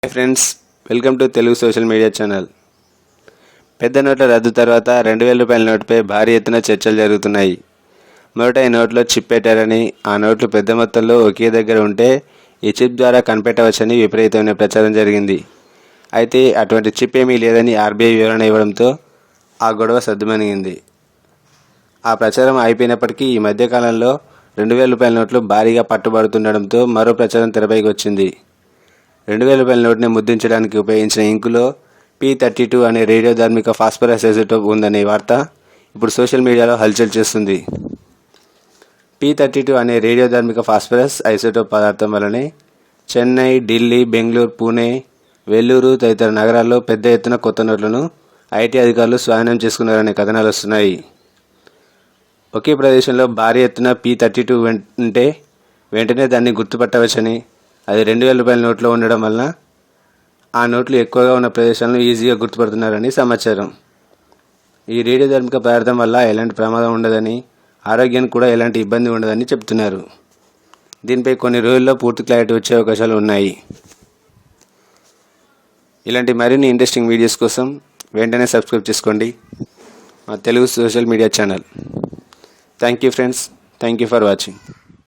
Hi friends, welcome to Telugu social media channel. పెద్ద నోట్ల రద్దు తర్వాత 2000 రూపాయల నోటుపై భారీ ఎత్తున చర్చలు జరుగుతున్నాయి. మొదట ఈ నోట్లో చిప్ పెట్టారని, ఆ నోట్లు పెద్ద మొత్తంలో ఒకే దగ్గర ఉంటే ఈ చిప్ ద్వారా కనిపెట్టవచ్చని విపరీతమైన ప్రచారం జరిగింది. అయితే అటువంటి చిప్ ఏమీ లేదని ఆర్బీఐ వివరణ ఇవ్వడంతో ఆ గొడవ సద్దుమణిగింది. ఆ ప్రచారం అయిపోయినప్పటికీ ఈ మధ్యకాలంలో 2000 రూపాయల నోట్లు భారీగా పట్టుబడుతుండడంతో మరో ప్రచారం తెరపైకి వచ్చింది. 2000 రూపాయల నోటుని ముద్రించడానికి ఉపయోగించిన ఇంకులో P32 అనే రేడియోధార్మిక ఫాస్ఫరస్ ఐసోటోప్ ఉందనే వార్త ఇప్పుడు సోషల్ మీడియాలో హల్చల్ చేస్తుంది. P32 అనే రేడియోధార్మిక ఫాస్ఫరస్ ఐసోటోప్ పదార్థం వల్లనే చెన్నై, ఢిల్లీ, బెంగళూరు, పూణే, వెల్లూరు తదితర నగరాల్లో పెద్ద ఎత్తున కొత్త నోట్లను ఐటీ అధికారులు స్వాధీనం చేసుకున్నారనే కథనాలు వస్తున్నాయి. ఒకే ప్రదేశంలో భారీ ఎత్తున P32 ఉంటే వెంటనే దాన్ని గుర్తుపట్టవచ్చని, అది 2000 రూపాయల నోట్లో ఉండడం వలన ఆ నోట్లు ఎక్కువగా ఉన్న ప్రదేశాలను ఈజీగా గుర్తుపడుతున్నారని సమాచారం. ఈ రేడియోధార్మిక పదార్థం వల్ల ఎలాంటి ప్రమాదం ఉండదని, ఆరోగ్యానికి కూడా ఎలాంటి ఇబ్బంది ఉండదని చెప్తున్నారు. దీనిపై కొన్ని రోజుల్లో పూర్తి క్లారిటీ వచ్చే అవకాశాలు ఉన్నాయి. ఇలాంటి మరిన్ని ఇంట్రెస్టింగ్ వీడియోస్ కోసం వెంటనే సబ్స్క్రైబ్ చేసుకోండి మా Telugu social media channel. Thank you friends, thank you for watching.